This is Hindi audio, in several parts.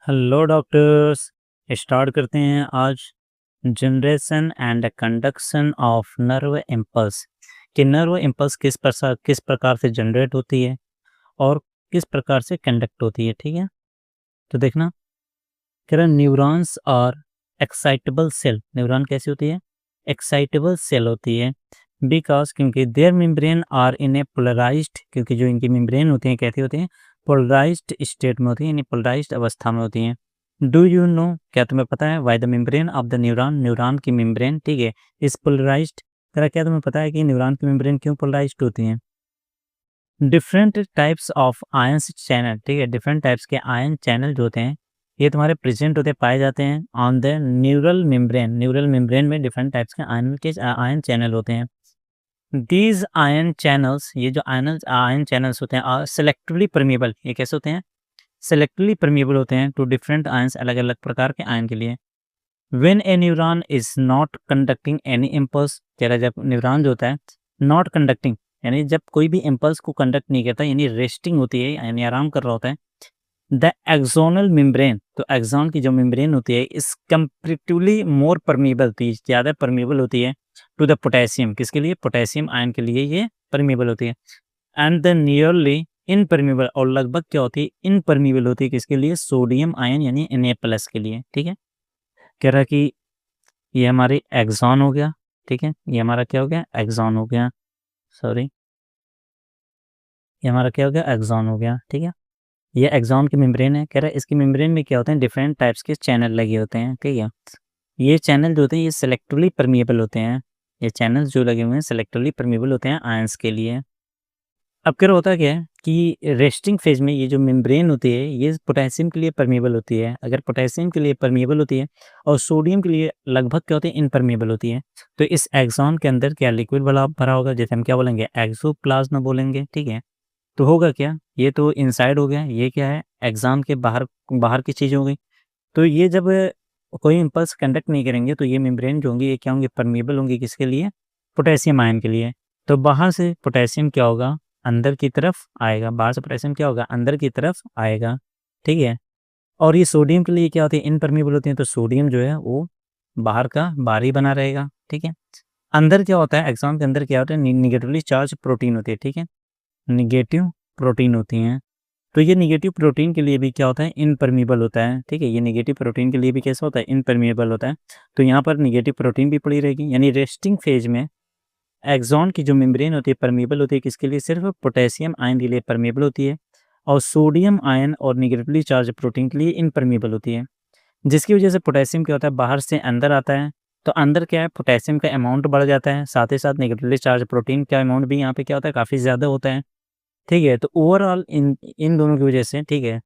Hello doctors. स्टार्ट करते हैं आज generation and conduction of nerve impulse कि नर्व इम्पल्स किस प्रकार से जनरेट होती है और किस प्रकार से कंडक्ट होती है। ठीक है, तो देखना कह रहा न्यूरॉन्स और एक्साइटेबल सेल। न्यूरॉन कैसी होती है? एक्साइटेबल सेल होती है बिकॉज क्योंकि there membrane are in a polarised, क्योंकि जो इनकी मेम्ब्रेन होती हैं कैसी होती हैं? पोलराइज्ड स्टेट में होती है, यानी पोलराइज्ड अवस्था में होती हैं। डू यू नो, क्या तुम्हें पता है why the membrane of the neuron, neuron की मेम्ब्रेन, ठीक है, इस पोलराइज्ड। क्या तुम्हें पता है कि न्यूरॉन की मेम्ब्रेन क्यों पोलराइज्ड होती हैं? Different types of ions channel, ठीक है, डिफरेंट टाइप्स के आयन चैनल जो होते हैं ये तुम्हारे प्रेजेंट होते पाए जाते हैं on the neural membrane. Neural membrane में डिफरेंट टाइप्स के आयन चैनल होते हैं। दीज आयन चैनल्स, ये जो आयन चैनल्स होते हैं सेलेक्टिवली परमिएबल। ये कैसे होते हैं? सेलेक्टिवली परमिएबल होते हैं टू डिफरेंट आयंस, अलग अलग प्रकार के आयन के लिए। When A neuron is not conducting any impulse, कह रहा है जब न्यूरॉन जो होता है नॉट कंडक्टिंग, यानी जब कोई भी इम्पल्स को कंडक्ट नहीं करता, यानी रेस्टिंग होती है, यानी आराम कर रहा होता है। द एक्सोनल मेम्ब्रेन, तो एक्सॉन की जो मेम्ब्रेन होती है इस कंपेरेटिवली मोर परमिएबल होती है, ज़्यादा परमिएबल होती है टू द पोटेशियम। किसके लिए? पोटेशियम आयन के लिए ये परमिएबल होती है। एंड द नियरली इनपरमिएबल, और लगभग क्या होती है? इनपरमिएबल होती है किसके लिए? सोडियम आयन यानी Na+ के लिए। ठीक है, कह रहा कि ये हमारी एक्सॉन हो गया। ठीक है, ये हमारा क्या हो गया? एक्सॉन हो गया। सॉरी, ये हमारा क्या हो गया? एक्सॉन हो गया। ठीक है, ये एक्सॉन की मेम्ब्रेन है। कह रहा है इसकी मेम्ब्रेन में क्या होते हैं? डिफरेंट टाइप्स के चैनल लगे होते हैं। ठीक है, ये चैनल जो होते हैं ये सेलेक्टिवली परमिएबल होते हैं। ये चैनल्स जो लगे हुए हैं सेलेक्टिवली परमिएबल होते हैं आयंस के लिए। अब क्या होता क्या है कि रेस्टिंग फेज में ये जो मेम्ब्रेन होती है ये पोटेशियम के लिए परमिएबल होती है। अगर पोटेशियम के लिए परमिएबल होती है और सोडियम के लिए लगभग क्या होती है? इनपरमिएबल होती है। तो इस एक्सॉन के अंदर क्या लिक्विड भरा भरा होगा, जैसे हम क्या बोलेंगे? एक्सोप्लाज्म बोलेंगे। ठीक है, तो होगा क्या? ये तो इनसाइड हो गया, ये क्या है? एक्सॉन के बाहर बाहर की चीज़ हो गई। तो ये जब कोई इम्पल्स कंडक्ट नहीं करेंगे तो ये मेम्ब्रेन जो होंगी ये क्या होंगी? परमिएबल होंगी। किसके लिए? पोटेशियम आयन के लिए। तो बाहर से पोटेशियम क्या होगा? अंदर की तरफ आएगा। बाहर से पोटेशियम क्या होगा? अंदर की तरफ आएगा। ठीक है, और ये सोडियम के लिए क्या होती है? इनपरमिएबल होती है, तो सोडियम जो है वो बाहर का बाहर ही बना रहेगा। ठीक है, अंदर क्या होता है? एक्सॉन के अंदर क्या होता है? निगेटिवली चार्ज प्रोटीन होती है। ठीक है, निगेटिव प्रोटीन होती हैं। तो ये नेगेटिव प्रोटीन के लिए भी क्या होता है? इनपरमिएबल होता है। ठीक है, ये नेगेटिव प्रोटीन के लिए भी कैसा होता है? इनपरमिएबल होता है। तो यहाँ पर नेगेटिव प्रोटीन भी पड़ी रहेगी, यानी रेस्टिंग फेज में एक्सॉन की जो मेम्ब्रेन होती है परमिएबल होती है किसके लिए? सिर्फ पोटेशियम आयन के लिए परमिएबल होती है, और सोडियम आयन और नेगेटिवली चार्ज प्रोटीन के लिए इनपरमिएबल होती है। जिसकी वजह से पोटेशियम क्या होता है? बाहर से अंदर आता है, तो अंदर क्या है? पोटेशियम का अमाउंट बढ़ जाता है, साथ ही साथ नेगेटिवली चार्ज प्रोटीन का अमाउंट भी यहाँ पे क्या होता है? काफ़ी ज़्यादा होता है। ठीक है, तो ओवरऑल इन इन दोनों की वजह से, ठीक है,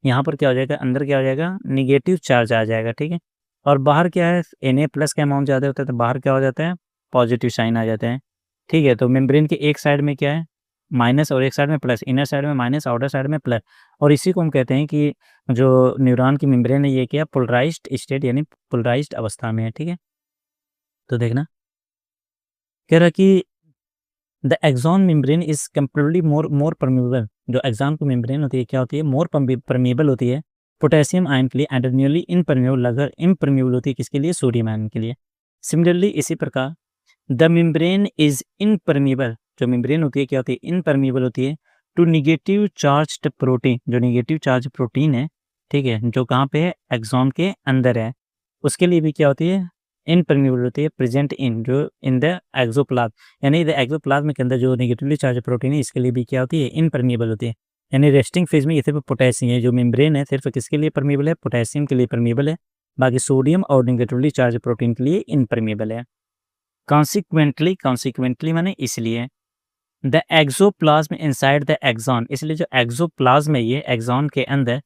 यहाँ पर क्या हो जाएगा? अंदर क्या हो जाएगा? नेगेटिव चार्ज आ जाएगा। ठीक है, और बाहर क्या है? Na+ का अमाउंट ज़्यादा होता है, तो बाहर क्या हो जाता है? पॉजिटिव साइन आ जाता है। ठीक है, तो मेम्ब्रेन के एक साइड में क्या है? माइनस, और एक साइड में प्लस। इनर साइड में माइनस, आउटर साइड में प्लस। और इसी को हम कहते हैं कि जो न्यूरॉन की मेम्ब्रेन है ये क्या? पोलराइज्ड स्टेट यानी पोलराइज्ड अवस्था में है। ठीक है, तो देखना कह रहा कि the axon membrane is comparably more permeable. जो एक्सॉन की मेम्ब्रेन होती है क्या होती है? मोर परमिएबल होती है पोटेशियम आयन के लिए, एंड नियरली इनपरमिएबल, अगर इनपरमिएबल होती है किसके लिए? सोडियम आयन के लिए। सिमिलरली इसी प्रकार द मेम्ब्रेन इज इनपरमिएबल, जो मेम्ब्रेन होती है क्या होती है? इनपरमिएबल होती है टू निगेटिव चार्ज्ड प्रोटीन। जो निगेटिव चार्ज प्रोटीन है, ठीक है, जो कहाँ पे है? एक्सॉन के अंदर है, उसके लिए भी क्या होती है? इनपरमिएबल होती है, प्रेजेंट इन जो इन द एक्सोप्लाज्म, यानी द एक्सोप्लाज्म के अंदर जो नेगेटिवली चार्ज प्रोटीन है इसके लिए भी क्या होती है? इनपरमिएबल होती है। यानी रेस्टिंग फेज में ये सिर्फ पोटेशियम है, जो मेम्ब्रेन है सिर्फ किसके लिए परमिएबल है? पोटेशियम के लिए परमिएबल है, बाकी सोडियम और नेगेटिवली चार्ज प्रोटीन के लिए इनपरमिएबल है। कॉन्सिक्वेंटली माने इसलिए the axoplasm inside the axon, इसलिए जो एक्सोप्लाज्म है ये एक्सॉन के अंदर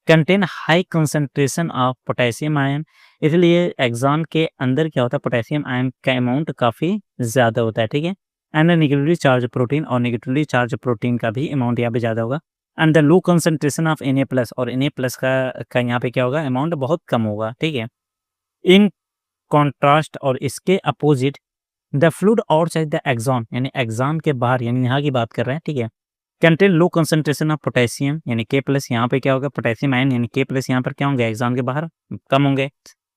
contain high concentration of potassium ion, इसलिए एक्सॉन के अंदर क्या होता है? पोटेशियम आयन का अमाउंट काफ़ी ज़्यादा होता है। ठीक है, एंड नेगेटिवली चार्ज प्रोटीन, और नेगेटिवली चार्ज प्रोटीन का भी अमाउंट यहाँ पे ज़्यादा होगा। And the low concentration of Na+, और Na+ का यहाँ पे क्या होगा? अमाउंट बहुत कम होगा। ठीक है, इन कॉन्ट्रास्ट, और इसके opposite the fluid outside the axon, यानी एक्सॉन के बाहर, यानी यहाँ की बात कर रहे हैं। ठीक है, contain low concentration of potassium यानी K+, यहाँ पे क्या होगा पोटेशियम आयन यानी K+ यहाँ पर क्या होंगे एग्जाम के बाहर कम होंगे।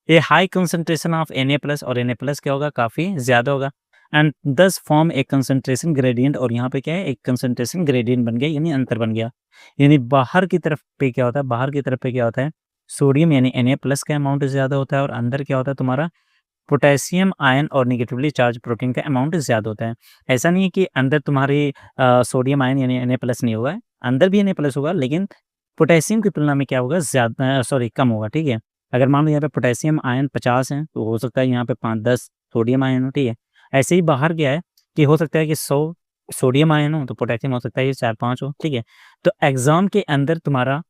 ये हाई कंसंट्रेशन ऑफ Na+ और Na+ क्या होगा काफ़ी ज़्यादा होगा एंड दस फॉर्म एक कंसंट्रेशन ग्रेडियंट और यहाँ पे क्या है एक कंसंट्रेशन ग्रेडियंट बन गया यानी अंतर बन गया। यानी बाहर की तरफ पे क्या होता है, बाहर की तरफ पे क्या होता है सोडियम यानी Na+ का अमाउंट ज़्यादा होता है और अंदर क्या होता है तुम्हारा पोटेशियम आयन और नेगेटिवली चार्ज प्रोटीन का अमाउंट ज़्यादा होता है। ऐसा नहीं है कि अंदर तुम्हारी सोडियम आयन यानी Na+ नहीं होगा, अंदर भी Na+ होगा लेकिन पोटेशियम की तुलना में क्या होगा ज़्यादा कम होगा, ठीक है। अगर मान लो यहाँ पे पोटेशियम आयन 50 है तो हो सकता है यहाँ पे 5-10 सोडियम आयन हो, ठीक है। ऐसे ही बाहर क्या है कि हो सकता है कि 100 सोडियम आयन हो तो पोटेशियम हो सकता है ये 4-5 हो, ठीक है। तो एग्ज़ाम के अंदर तुम्हारा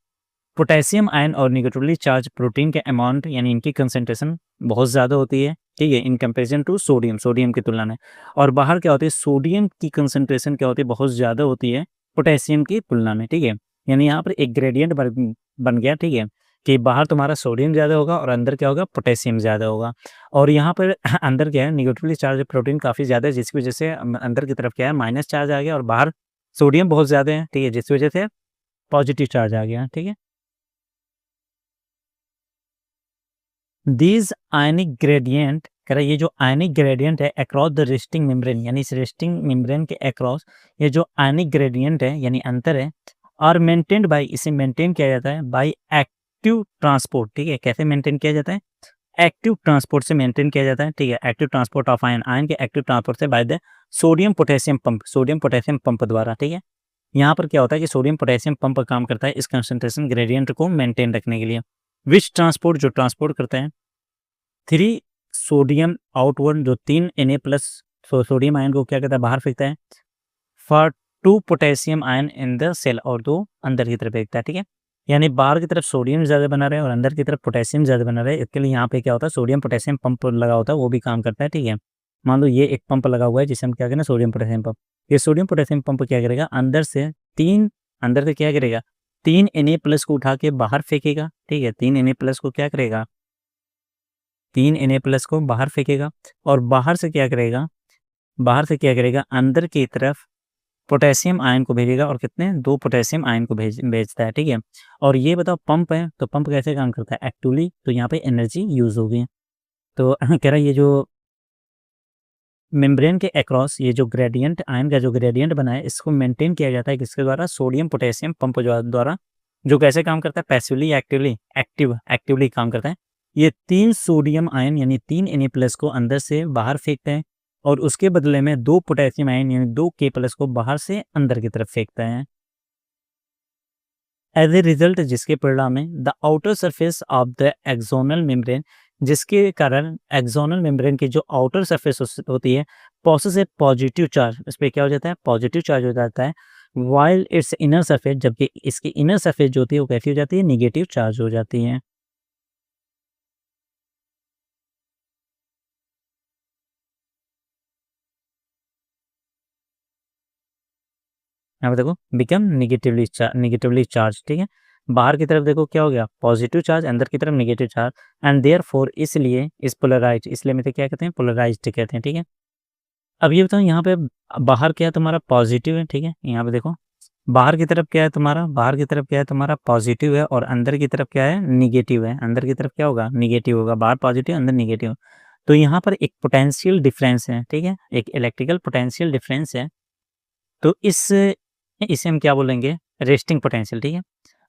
पोटेशियम आयन और नेगेटिवली चार्ज प्रोटीन के अमाउंट यानी इनकी कंसंट्रेशन बहुत ज़्यादा होती है, ठीक है, in comparison to sodium, sodium की तुलना में। और बाहर क्या होती है सोडियम की कंसंट्रेशन क्या होती है बहुत ज़्यादा होती है पोटेशियम की तुलना में, ठीक है। यानी यहाँ पर एक ग्रेडियंट बन गया, ठीक है, कि बाहर तुम्हारा सोडियम ज़्यादा होगा और अंदर क्या होगा पोटेशियम ज़्यादा होगा। और यहाँ पर अंदर क्या है नेगेटिवली चार्ज प्रोटीन काफ़ी ज़्यादा है जिसकी वजह से अंदर की तरफ क्या है माइनस चार्ज आ गया और बाहर सोडियम बहुत ज़्यादा है, ठीक है, जिसकी वजह से पॉजिटिव चार्ज आ गया, ठीक है। दीज आयनिक ग्रेडियंट कह रहा है ये जो आयनिक ग्रेडियंट है अक्रॉस द रेस्टिंग मेम्ब्रेन यानी इस रेस्टिंग मेम्ब्रेन के अक्रॉस ये जो आयनिक ग्रेडियंट है यानी अंतर है और मेंटेन्ड बाय इसे मेंटेन किया जाता है बाय एक्टिव ट्रांसपोर्ट, ठीक है। कैसे मेंटेन किया जाता है एक्टिव ट्रांसपोर्ट से मेंटेन किया जाता है, ठीक है। Active transport of ion ion के एक्टिव ट्रांसपोर्ट से by the sodium potassium pump द्वारा, ठीक है। यहाँ पर क्या होता है कि सोडियम पोटेशियम पंप काम करता है इस कंसंट्रेशन ग्रेडियंट को मेंटेन रखने के लिए। विच ट्रांसपोर्ट जो ट्रांसपोर्ट करता है 3 सोडियम आउटवर्ड जो 3 Na+ सोडियम आयन को क्या कहता है बाहर फेंकता है for 2 potassium ion in the cell और 2 अंदर की तरफ फेंकता है, ठीक है। यानी बाहर की तरफ सोडियम ज़्यादा बना रहे और अंदर की तरफ पोटेशियम ज़्यादा बना रहे, इसके लिए यहाँ पे क्या होता है सोडियम पोटेशियम पंप लगा होता है वो भी काम करता है, ठीक है। मान लो ये एक पंप लगा हुआ है जिसे हम क्या करें सोडियम पोटेशियम पंप। ये सोडियम पोटेशियम पंप क्या करेगा अंदर से क्या करेगा 3 Na+ को उठा के बाहर फेंकेगा, ठीक है। 3 Na+ को क्या करेगा 3 Na+ को बाहर फेंकेगा और बाहर से क्या करेगा अंदर की तरफ पोटेशियम आयन को भेजेगा और कितने 2 पोटेशियम आयन को भेजता है, ठीक है। और ये बताओ पंप है तो पंप कैसे काम करता है एक्टिवली, तो यहाँ पे एनर्जी यूज़ होगी। तो कह रहा है ये जो मेम्ब्रेन के अक्रॉस ये जो ग्रेडियंट आयन का जो ग्रेडियंट बना है इसको मेंटेन किया जाता है किसके द्वारा सोडियम पोटेशियम पंप द्वारा जो कैसे काम करता है पैसिवली एक्टिवली काम करता है। ये 3 सोडियम आयन यानी 3 Na+ को अंदर से बाहर फेंकता है और उसके बदले में 2 पोटेशियम आयन यानी 2 K+ को बाहर से अंदर की तरफ फेंकता है। एज ए रिजल्ट जिसके परिणाम में the outer surface of the axonal membrane जिसके कारण एक्सोनल मेम्ब्रेन की जो आउटर सरफेस होती है पॉसेस ए पॉजिटिव चार्ज, इस पर क्या हो जाता है पॉजिटिव चार्ज हो जाता है। वाइल इट्स इनर सरफेस जबकि इसकी इनर सरफेस जो होती है वो कैसी हो जाती है निगेटिव चार्ज हो जाती है। यहाँ पे देखो बिकम निगेटिवली चार्ज, ठीक है। बाहर की तरफ देखो क्या हो गया पॉजिटिव चार्ज अंदर की तरफ निगेटिव चार्ज एंड देयरफॉर इसलिए इस पोलराइज्ड इसलिए में क्या कहते हैं पोलराइज्ड कहते हैं, ठीक है। अब ये बताओ यहाँ पे बाहर क्या है तुम्हारा पॉजिटिव है, ठीक है। यहाँ पे देखो बाहर की तरफ क्या है तुम्हारा पॉजिटिव है और अंदर की तरफ क्या है निगेटिव है। अंदर की तरफ क्या होगा निगेटिव होगा, बाहर पॉजिटिव अंदर निगेटिव। तो यहाँ पर एक पोटेंशियल डिफरेंस है, ठीक है, एक इलेक्ट्रिकल पोटेंशियल डिफरेंस है। तो इसे हम क्या बोलेंगे रेस्टिंग पोटेंशियल, ठीक है।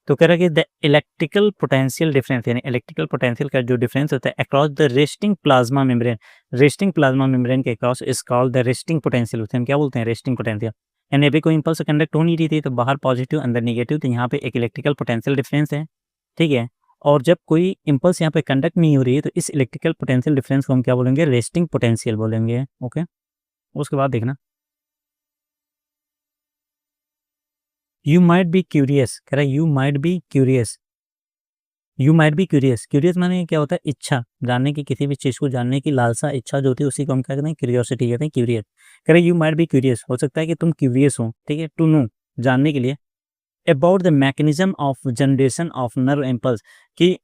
तो कह रहा है कि द इलेक्ट्रिकल पोटेंशियल डिफरेंस यानी इलेक्ट्रिकल पोटेंशियल का जो डिफरेंस होता है across the resting plasma membrane के across is called the resting potential, उसे हम क्या बोलते हैं रेस्टिंग पोटेंशियल। यानी अभी कोई इंपल्स कंडक्ट हो नहीं रही थी तो बाहर पॉजिटिव अंदर निगेटिव, तो यहाँ पे एक इलेक्ट्रिकल पोटेंशियल डिफरेंस है, ठीक है। और जब कोई इंपल्स यहाँ पे कंडक्ट नहीं हो रही है तो इस इलेक्ट्रिकल पोटेंशियल डिफरेंस को हम क्या बोलेंगे रेस्टिंग पोटेंशियल बोलेंगे, ओके। उसके बाद देखना यू माइट बी क्यूरियस, कह रहा है यू माइट बी क्यूरियस माने क्या होता है इच्छा जानने की, किसी भी चीज़ को जानने की लालसा इच्छा जो होती है उसी को हम क्या कहते हैं क्यूरियोसिटी कहते हैं क्यूरियस। कह रहे यू माइट बी क्यूरियस हो सकता है कि तुम क्यूरियस हो, ठीक है, टू नो जानने के लिए about the mechanism of generation of nerve impulse कि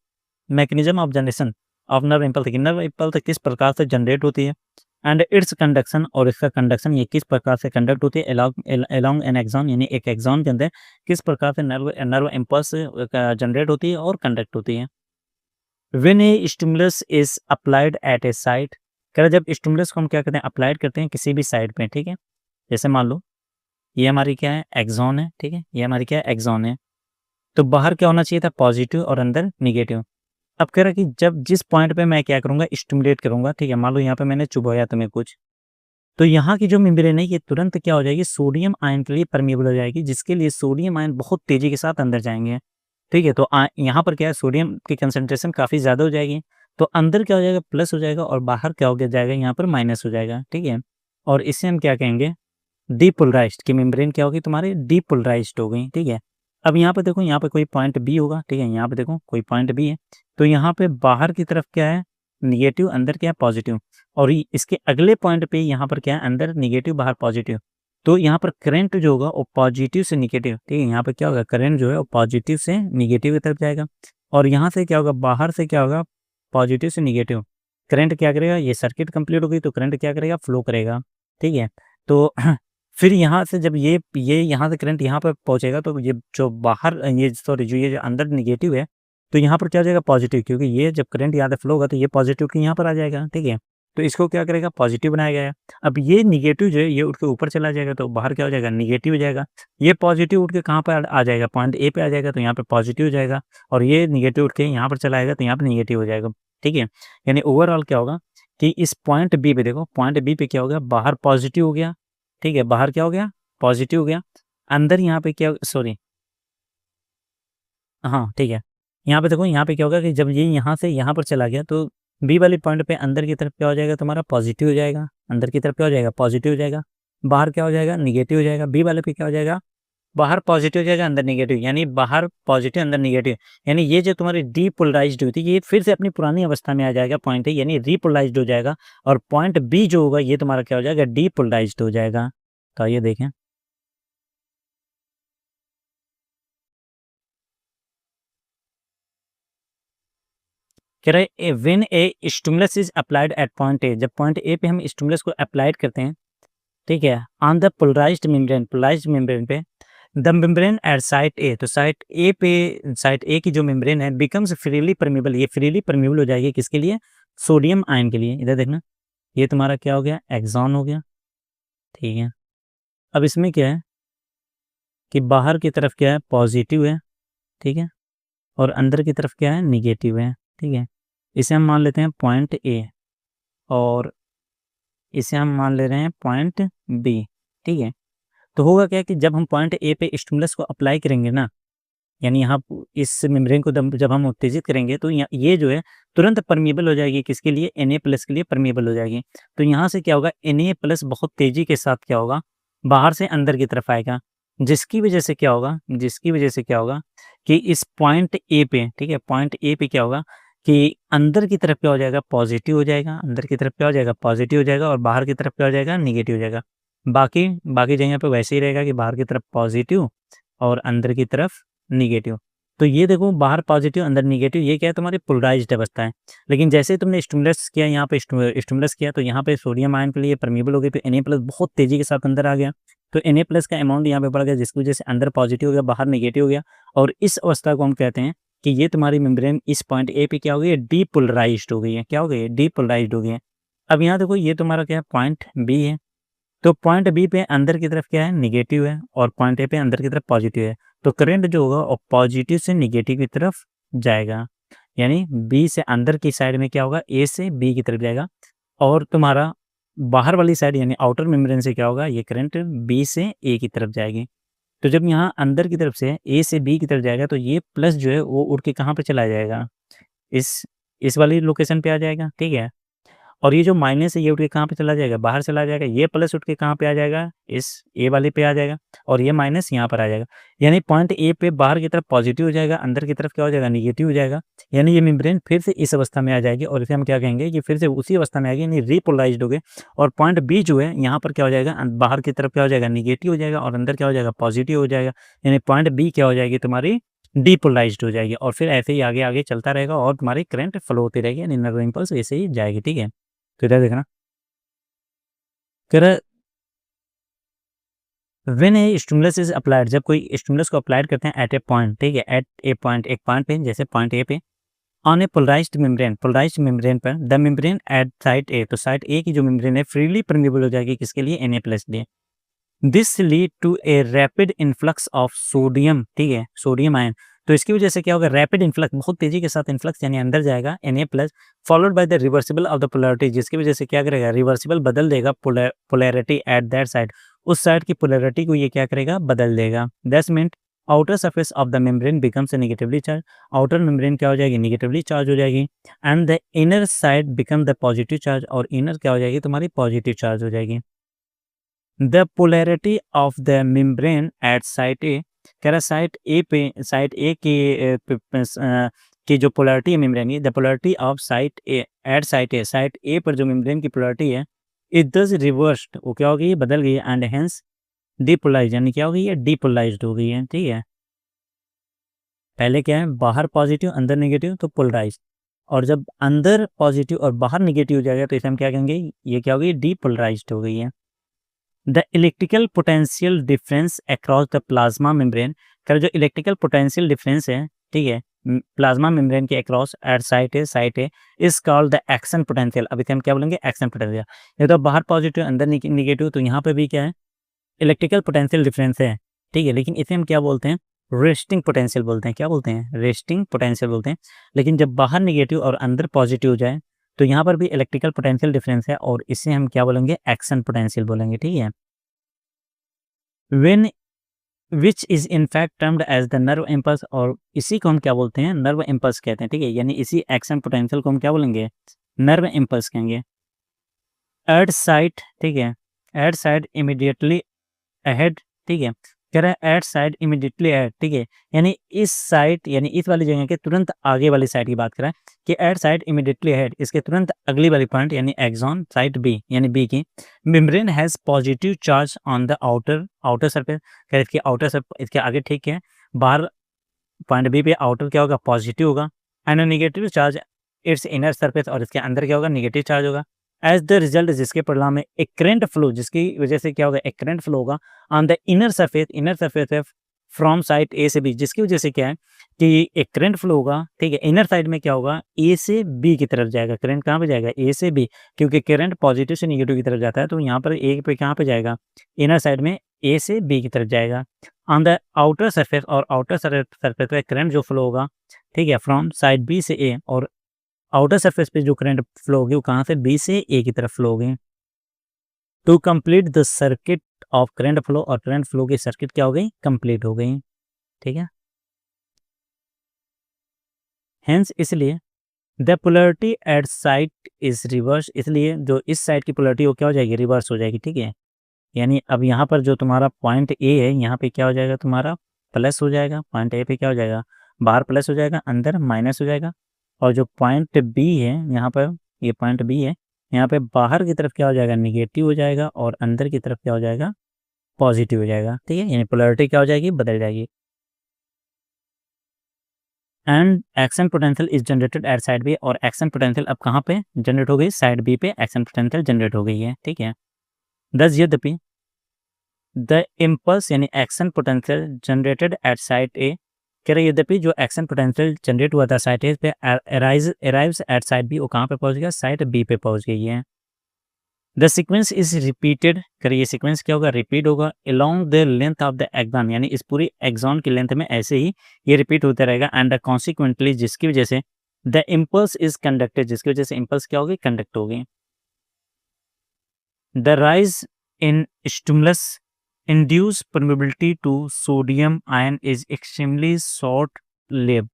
mechanism of generation of nerve impulse कि नर्व इम्पल्स किस प्रकार से जनरेट होती है एंड इट्स कंडक्शन, और इसका कंडक्शन ये किस प्रकार से कंडक्ट होती है अलोंग एन एक्सॉन, यानी एक एक्सॉन के अंदर किस प्रकार से नर्व नर्व इम्पल्स जनरेट होती है और कंडक्ट होती है। When A stimulus is applied at A site, कह रहा जब स्टिमुलस को हम क्या करते हैं, अप्लाइड करते हैं किसी भी साइड पे, ठीक है। जैसे मान लो ये हमारी क्या है, एक्सॉन है, ठीक है, ये हमारी क्या है, एक्सॉन है। तो बाहर क्या होना चाहिए था, पॉजिटिव, और अंदर निगेटिव। अब कह रहा कि जब जिस पॉइंट पे मैं क्या करूँगा, स्टिमुलेट करूँगा, ठीक है, मान लो यहाँ पे मैंने चुभाया तुम्हें कुछ, तो यहाँ की जो मेम्ब्रेन है ये तुरंत क्या हो जाएगी, सोडियम आयन के लिए परमिएबल हो जाएगी, जिसके लिए सोडियम आयन बहुत तेज़ी के साथ अंदर जाएँगे, ठीक है। तो यहाँ पर क्या है, सोडियम की कंसंट्रेशन काफ़ी ज़्यादा हो जाएगी, तो अंदर क्या हो जाएगा, प्लस हो जाएगा, और बाहर क्या हो गया जाएगा, यहाँ पर माइनस हो जाएगा, ठीक है। और इसे हम क्या कहेंगे, डीपोलराइज़्ड, की मेम्ब्रेन क्या होगी तुम्हारी, डीपोलराइज़्ड हो गई, ठीक है। अब यहाँ पे देखो, यहाँ पे कोई पॉइंट बी होगा, ठीक है, यहाँ पे देखो कोई पॉइंट बी है, तो यहाँ पे बाहर की तरफ क्या है, नेगेटिव, अंदर क्या है, पॉजिटिव, और इसके अगले पॉइंट पे यहाँ पर क्या है, अंदर नेगेटिव, बाहर पॉजिटिव। तो यहाँ पर करंट जो होगा वो पॉजिटिव से नेगेटिव, ठीक है, यहाँ पे क्या होगा, करंट जो है वो पॉजिटिव से नेगेटिव की तरफ जाएगा, और यहाँ से क्या होगा, बाहर से क्या होगा, पॉजिटिव से नेगेटिव। करंट क्या करेगा, ये सर्किट कंप्लीट हो गई, तो करंट क्या करेगा, फ्लो करेगा, ठीक है। तो फिर यहाँ से जब ये यहाँ से करंट यहाँ पर पहुँचेगा, तो ये जो बाहर ये सॉरी जो ये जो अंदर नेगेटिव है, तो यहाँ पर क्या हो जाएगा, पॉजिटिव, क्योंकि ये जब करंट यहाँ से फ्लो होगा तो ये पॉजिटिव के यहाँ पर आ जाएगा, ठीक है। तो इसको क्या करेगा, पॉजिटिव बनाया गया है। अब ये नेगेटिव जो है ये उठ के ऊपर चला जाएगा, तो बाहर क्या हो जाएगा, नेगेटिव हो जाएगा। ये पॉजिटिव उठ के कहाँ पर आ जाएगा, पॉइंट ए पे आ जाएगा, तो यहाँ पे पॉजिटिव हो जाएगा, और ये नेगेटिव उठ के यहाँ पर चला आएगा, तो यहाँ पर नेगेटिव हो जाएगा, ठीक है। यानी ओवरऑल क्या होगा कि इस पॉइंट बी पे देखो, पॉइंट बी पे क्या हो गया, बाहर पॉजिटिव हो गया, ठीक है, बाहर क्या हो गया, पॉजिटिव हो गया। अंदर यहाँ पे क्या, सॉरी, हाँ, ठीक है। यहाँ पे देखो, यहाँ पे क्या होगा कि जब ये यहाँ से यहाँ पर चला गया, तो बी वाले पॉइंट पे अंदर की तरफ क्या हो जाएगा, तुम्हारा पॉजिटिव हो जाएगा, अंदर की तरफ क्या हो जाएगा, पॉजिटिव हो जाएगा, बाहर क्या हो जाएगा, निगेटिव हो जाएगा। बी वाले पे क्या हो जाएगा, बाहर पॉजिटिव हो जाएगा, अंदर निगेटिव, यानी बाहर पॉजिटिव, अंदर निगेटिव। यानी ये जो तुम्हारी डीपोलराइज्ड हुई थी, ये फिर से अपनी पुरानी अवस्था में आ जाएगा, पॉइंट ए, यानी रीपोलराइज्ड हो जाएगा, और पॉइंट बी जो होगा ये तुम्हारा क्या हो जाएगा, डीपोलराइज्ड हो जाएगा। तो आइए देखें, कह रहा है when A stimulus is applied at point A, जब पॉइंट ए पे हम स्टिमुलस को अप्लाइड करते हैं, ठीक है, on the polarised membrane, polarised membrane पे, the membrane at site A, तो साइट ए पे, साइट ए की जो मेम्ब्रेन है बिकम्स फ्रीली परमिएबल, ये फ्रीली परमिएबल हो जाएगी किसके लिए, सोडियम आयन के लिए। इधर देखना, ये तुम्हारा क्या हो गया, एक्सॉन हो गया, ठीक है। अब इसमें क्या है कि बाहर की तरफ क्या है, पॉजिटिव है, ठीक है, और अंदर की तरफ क्या है, निगेटिव है, ठीक है। इसे हम मान लेते हैं पॉइंट ए, और इसे हम मान ले रहे हैं पॉइंट बी, ठीक है। तो होगा क्या कि जब हम पॉइंट ए पे स्टिमुलस को अप्लाई करेंगे ना, यानी यहाँ इस मेम्ब्रेन को जब हम उत्तेजित करेंगे, तो ये जो है तुरंत परमिएबल हो जाएगी, किसके लिए, Na+ के लिए परमिएबल हो जाएगी। तो यहाँ से क्या होगा, Na+ बहुत तेज़ी के साथ क्या होगा, बाहर से अंदर की तरफ आएगा, जिसकी वजह से क्या होगा, कि इस पॉइंट ए पे, ठीक है, पॉइंट ए पे क्या होगा कि अंदर की तरफ क्या हो जाएगा, पॉजिटिव हो जाएगा, अंदर की तरफ क्या हो जाएगा, पॉजिटिव हो जाएगा, और बाहर की तरफ क्या हो जाएगा, निगेटिव हो जाएगा। बाकी बाकी जगह पे वैसे ही रहेगा कि बाहर की तरफ पॉजिटिव और अंदर की तरफ निगेटिव। तो ये देखो, बाहर पॉजिटिव, अंदर निगेटिव, ये क्या है, तुम्हारी पोलराइज्ड अवस्था है। लेकिन जैसे ही तुमने स्टिमुलस किया, यहाँ पे स्टिमुलस किया, तो यहाँ पे सोडियम आयन के लिए परमिएबल हो गई, तो Na+ बहुत तेज़ी के साथ अंदर आ गया। तो Na+ का अमाउंट यहाँ पे बढ़ गया, जिसकी वजह से अंदर पॉजिटिव हो गया, बाहर निगेटिव हो गया, और इस अवस्था को हम कहते हैं कि ये तुम्हारी मेम्ब्रेन इस पॉइंट ए पे क्या हो गई है, डीपोलराइज्ड हो गई है। क्या हो गई है, डीपोलराइज्ड हो गई है। अब यहाँ देखो, ये तुम्हारा क्या है, पॉइंट बी है, तो पॉइंट बी पे अंदर की तरफ क्या है, नेगेटिव है, और पॉइंट ए पे अंदर की तरफ पॉजिटिव है। तो करंट जो होगा वो पॉजिटिव से नेगेटिव की तरफ जाएगा, यानी बी से अंदर की साइड में क्या होगा, ए से बी की तरफ जाएगा, और तुम्हारा बाहर वाली साइड यानी आउटर मेम्ब्रेन से क्या होगा, ये करंट बी से ए की तरफ जाएगी। तो जब यहाँ अंदर की तरफ से ए से बी की तरफ जाएगा, तो ये प्लस जो है वो उड़ के कहाँ पे चला जाएगा, इस वाली लोकेशन पे आ जाएगा, ठीक है। और ये जो माइनस है ये उठ के कहाँ पे चला जाएगा, बाहर चला जाएगा। ये प्लस उठ के कहाँ पे आ जाएगा, इस ए वाले पे आ जाएगा, और ये माइनस यहाँ पर आ जाएगा। यानी पॉइंट ए पे बाहर की तरफ पॉजिटिव हो जाएगा, अंदर की तरफ क्या हो जाएगा, निगेटिव हो जाएगा। यानी ये मेम्ब्रेन फिर से इस अवस्था में आ जाएगी, और इसे हम क्या कहेंगे कि फिर से उसी अवस्था में आएगी, यानी रीपोलराइज्ड हो गए। और पॉइंट बी जो है यहाँ पर क्या हो जाएगा, बाहर की तरफ क्या हो जाएगा, निगेटिव हो जाएगा, और अंदर क्या हो जाएगा, पॉजिटिव हो जाएगा। यानी पॉइंट बी क्या हो जाएगी, तुम्हारी डीपोलराइज्ड हो जाएगी, और फिर ऐसे ही आगे आगे चलता रहेगा, और तुम्हारी करंट फ्लो होती रहेगी, यानी नर्व इम्पल्स ऐसे ही जाएगी, ठीक है। तो इधर देखना, कह रहा when A stimulus is applied, जब कोई स्टिमुलस को अप्लाइड करते हैं एट ए पॉइंट, ठीक है, एट ए पॉइंट, एक पॉइंट पे, जैसे पॉइंट ए पे, on a polarised membrane, polarised membrane पर, the membrane at site A, तो साइट ए की जो मेम्ब्रेन है फ्रीली परमिएबल हो जाएगी किसके लिए, Na+ लिए। This lead to a rapid influx of sodium, ठीक है, सोडियम आयन। तो इसकी वजह से क्या होगा, रैपिड इन्फ्लक्स, बहुत तेजी के साथ इन्फ्लक्स यानी अंदर जाएगा Na+, followed by the reversible of the polarity, जिसकी वजह से क्या करेगा, रिवर्सिबल बदल देगा पोलैरिटी एट दैट साइड, उस साइड की पोलैरिटी को ये क्या करेगा, बदल देगा। That's mean outer surface of the membrane becomes negatively charge, outer membrane क्या हो जाएगी, नेगेटिवली चार्ज हो जाएगी, and the inner side become the positive charge, और इनर क्या हो जाएगी, तुम्हारी पॉजिटिव चार्ज हो जाएगी। The polarity of the membrane at site A, कह रहा साइट ए पे, साइट ए की जो पोलैरिटी है मेम्ब्रेन की, the polarity of site A at site A पर जो मेम्ब्रेन की पोलैरिटी है, इट डज रिवर्स्ड, वो क्या हो गई, बदल गई, एंड हेंस डीपोलराइज, यानी क्या हो गई है, डीपोलराइज्ड हो गई है, ठीक है। पहले क्या है, बाहर पॉजिटिव अंदर नेगेटिव, तो पोलराइज, और जब अंदर पॉजिटिव और बाहर नेगेटिव हो जाएगा तो इसे हम क्या कहेंगे, ये क्या हो गई, डीपोलराइज्ड हो गई है। The electrical potential difference across the plasma membrane, कर जो इलेक्ट्रिकल पोटेंशियल डिफरेंस है, ठीक है, प्लाज्मा मेम्ब्रेन के across at site A is called the action potential. अभी हम क्या बोलेंगे, एक्शन पोटेंशियल। ये तो बाहर पॉजिटिव अंदर नेगेटिव, तो यहाँ पे भी क्या है, इलेक्ट्रिकल पोटेंशियल डिफरेंस है, ठीक है, लेकिन इसे हम क्या बोलते हैं, रेस्टिंग पोटेंशियल बोलते हैं। क्या बोलते हैं, रेस्टिंग पोटेंशियल बोलते हैं। लेकिन जब बाहर नेगेटिव और अंदर पॉजिटिव हो जाए तो यहाँ पर भी इलेक्ट्रिकल पोटेंशियल डिफरेंस है, और इसे हम क्या बोलेंगे, एक्शन पोटेंशियल बोलेंगे, ठीक है। When which is in fact termed as the nerve impulse, और इसी को हम क्या बोलते हैं, नर्व इम्पल्स कहते हैं, ठीक है, यानी इसी एक्शन पोटेंशियल को हम क्या बोलेंगे, नर्व इम्पल्स कहेंगे। एट साइट, ठीक है, एट साइट इमीडिएटली अहेड, ठीक है, कह रहा है एट साइड इमीडिएटली अहेड, ठीक है, यानी इस साइड, यानी इस वाली जगह के तुरंत आगे वाली साइड की बात कर रहा है कि एट साइड इमीडिएटली अहेड, इसके तुरंत अगली वाली पॉइंट यानी एक्सॉन साइड बी, यानी बी की membrane has positive charge on the outer surface, कह इसके आउटर सरफेस, इसके आगे, ठीक है, बाहर पॉइंट बी पे आउटर क्या होगा, पॉजिटिव होगा, and negative charge it's inner surface, और इसके अंदर क्या होगा, नेगेटिव चार्ज होगा। एज द रिजल्ट, जिसके परिणाम में एक करंट फ्लो, जिसकी वजह से क्या होगा, एक करंट फ्लो होगा ऑन द इनर सरफेस है फ्रॉम साइड ए से बी, जिसकी वजह से क्या है कि एक करंट फ्लो होगा, ठीक है, इनर साइड में क्या होगा, ए से बी की तरफ जाएगा, करंट कहाँ पे जाएगा, ए से बी, क्योंकि करंट पॉजिटिव से नेगेटिव की तरफ जाता है, तो यहाँ पर ए पे कहाँ पे जाएगा, इनर साइड में ए से बी की तरफ जाएगा। ऑन द आउटर सरफेस, और आउटर सरफेस पे करंट जो फ्लो होगा, ठीक है, फ्रॉम साइड बी से ए, और आउटर सरफेस पे जो करंट फ्लो होगी वो कहाँ से, बी से ए की तरफ फ्लो होगी। To complete the circuit of current flow, और करंट फ्लो की सर्किट क्या हो गई, कंप्लीट हो गई, ठीक है। हेंस, इसलिए the polarity at site is reverse, इसलिए जो इस साइड की पोलैरिटी वो क्या हो जाएगी, रिवर्स हो जाएगी, ठीक है। यानी अब यहाँ पर जो तुम्हारा पॉइंट ए है, यहाँ पे क्या हो जाएगा, तुम्हारा प्लस हो जाएगा, पॉइंट ए पे क्या हो जाएगा, बाहर प्लस हो जाएगा, अंदर माइनस हो जाएगा, और जो पॉइंट बी है यहाँ पर, ये पॉइंट बी है, यहाँ पे बाहर की तरफ क्या हो जाएगा, निगेटिव हो जाएगा, और अंदर की तरफ क्या हो जाएगा, पॉजिटिव हो जाएगा, ठीक है, यानी पोलैरिटी क्या हो जाएगी, बदल जाएगी। And action potential is generated at side B, और एक्शन पोटेंशियल अब कहाँ पे जनरेट हो गई, साइड बी पे एक्शन पोटेंशियल जनरेट हो गई है, ठीक है। दस यद्यपि द इम्पल्स यानी action potential generated at site A, कह रहे यद्यपि जो एक्शन पोटेंशियल जनरेट हुआ था साइट ए पे अराइव्स एट साइट बी, वो कहाँ पे पहुंच गया, साइट बी पे पहुंच गई है। द सीक्वेंस इज रिपीटेड, करिए सीक्वेंस क्या होगा, रिपीट होगा along the length of the axon, यानी इस पूरी एक्सॉन की लेंथ में ऐसे ही ये रिपीट होता रहेगा, एंड कॉन्सिक्वेंटली जिसकी वजह से द इम्पल्स इज कंडक्टेड, जिसकी वजह से इम्पल्स क्या होगी, कंडक्ट होगी। The rise in stimulus induced permeability to sodium ion is extremely short lived,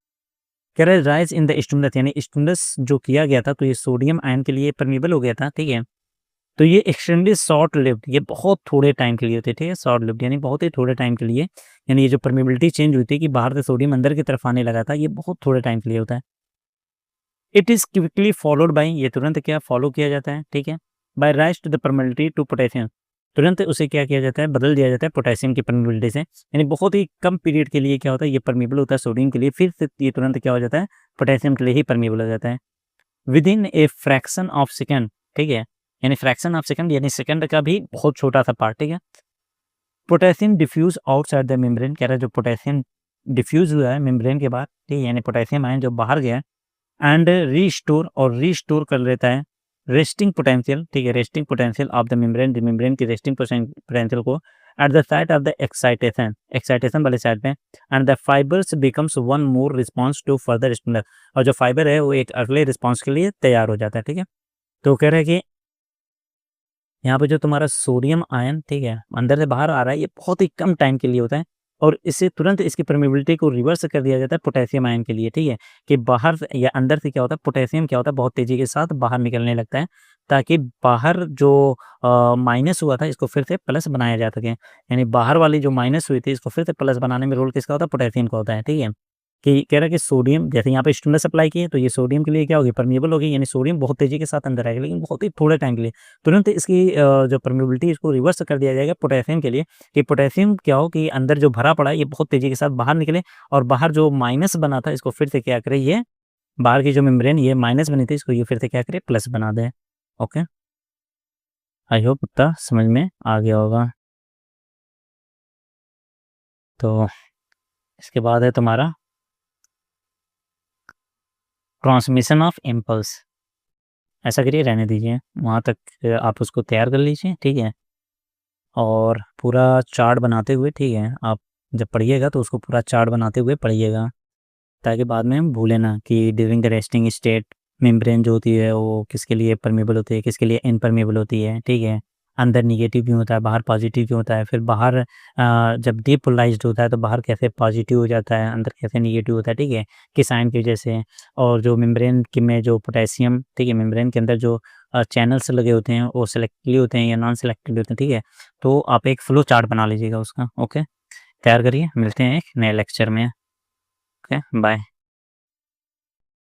कह रहे राइज इन द स्टिमुलस, यानी स्टिमुलस जो किया गया था तो ये सोडियम आयन के लिए परमिएबल हो गया था, ठीक है, तो ये एक्सट्रीमली शॉर्ट लिव्ड, ये बहुत थोड़े टाइम के लिए होते थे, शॉर्ट लिव्ड यानी बहुत ही थोड़े टाइम के लिए, यानी ये जो परमिएबिलिटी चेंज हुई थी कि बाहर से सोडियम अंदर की तरफ आने लगा था, ये बहुत थोड़े टाइम के लिए होता है। It is quickly followed by, ये तुरंत क्या फॉलो किया जाता है, ठीक है, by rise to the permeability to potassium, तुरंत उसे क्या किया जाता है, बदल दिया जाता है पोटेशियम की परमिएबिलिटी से, यानी बहुत ही कम पीरियड के लिए क्या होता है, ये परमिएबल होता है सोडियम के लिए, फिर से ये तुरंत क्या हो जाता है, पोटेशियम के लिए ही परमिएबल हो जाता है। Within a fraction of second, ठीक है, यानी फ्रैक्शन ऑफ सेकंड, यानी सेकंड का भी बहुत छोटा सा पार्ट, ठीक है। Potassium diffuse outside the membrane, कह रहा है जो पोटेशियम डिफ्यूज हुआ है मेम्ब्रेन के बाहर, ठीक है, यानी पोटेशियम आयन जो बाहर गया है, एंड रीस्टोर कर लेता है रेस्टिंग पोटेंशियल, ठीक है, resting potential of the membrane की रेस्टिंग पोटेंशियल को at the side of the excitation वाले साइड पे, and the fibres becomes one more response to further stimulus, और जो फाइबर है वो एक अगले रिस्पॉन्स के लिए तैयार हो जाता है, ठीक है। तो कह रहा है कि यहाँ पे जो तुम्हारा सोडियम आयन, ठीक है, अंदर से बाहर आ रहा है, ये बहुत ही कम टाइम के लिए होता है और इससे तुरंत इसकी परमिबिलिटी को रिवर्स कर दिया जाता है पोटेशियम आयन के लिए, ठीक है, कि बाहर से या अंदर से क्या होता है, पोटेशियम क्या होता है, बहुत तेज़ी के साथ बाहर निकलने लगता है, ताकि बाहर जो माइनस हुआ था इसको फिर से प्लस बनाया जा सके। यानी बाहर वाली जो माइनस हुई थी इसको फिर से प्लस बनाने में रोल किसका होता है, पोटेशियम का होता है, ठीक है। कि कह रहा है कि सोडियम जैसे यहाँ पे स्टिमुलस अप्लाई किए तो ये सोडियम के लिए क्या होगी, परमिएबल होगी, यानी सोडियम बहुत तेज़ी के साथ अंदर आएगा, लेकिन बहुत ही थोड़े टाइम के लिए। तुरंत इसकी जो परमिएबिलिटी इसको रिवर्स कर दिया जाएगा पोटेशियम के लिए, कि पोटेशियम क्या हो कि अंदर जो भरा पड़ा है ये बहुत तेज़ी के साथ बाहर निकले और बाहर जो माइनस बना था इसको फिर से क्या करे, ये बाहर की जो मेम्ब्रेन ये माइनस बनी थी इसको ये फिर से क्या करे, प्लस बना दे। ओके, आई होप इतना समझ में आ गया होगा। तो इसके बाद है तुम्हारा ट्रांसमिशन ऑफ इम्पल्स। ऐसा करिए, रहने दीजिए, वहाँ तक आप उसको तैयार कर लीजिए, ठीक है, और पूरा चार्ट बनाते हुए, ठीक है, आप जब पढ़िएगा तो उसको पूरा चार्ट बनाते हुए पढ़िएगा, ताकि बाद में हम भूलें ना कि during the resting state membrane जो होती है वो किसके लिए परमेबल होती है, किसके लिए इनपरमेबल होती है, ठीक है। अंदर नेगेटिव क्यों होता है, बाहर पॉजिटिव क्यों होता है, फिर बाहर जब डीपोलराइज्ड होता है तो बाहर कैसे पॉजिटिव हो जाता है, अंदर कैसे नेगेटिव होता है, ठीक है, किस आयन की वजह से। और जो मेम्ब्रेन के में जो पोटेशियम, ठीक है, मेम्ब्रेन के अंदर जो चैनल्स लगे होते हैं वो सेलेक्टिवली होते हैं या नॉन सेलेक्टिवली होते हैं, ठीक है। तो आप एक फ्लो चार्ट बना लीजिएगा उसका। ओके, तैयार करिए, मिलते हैं एक नए लेक्चर में। Okay, bye.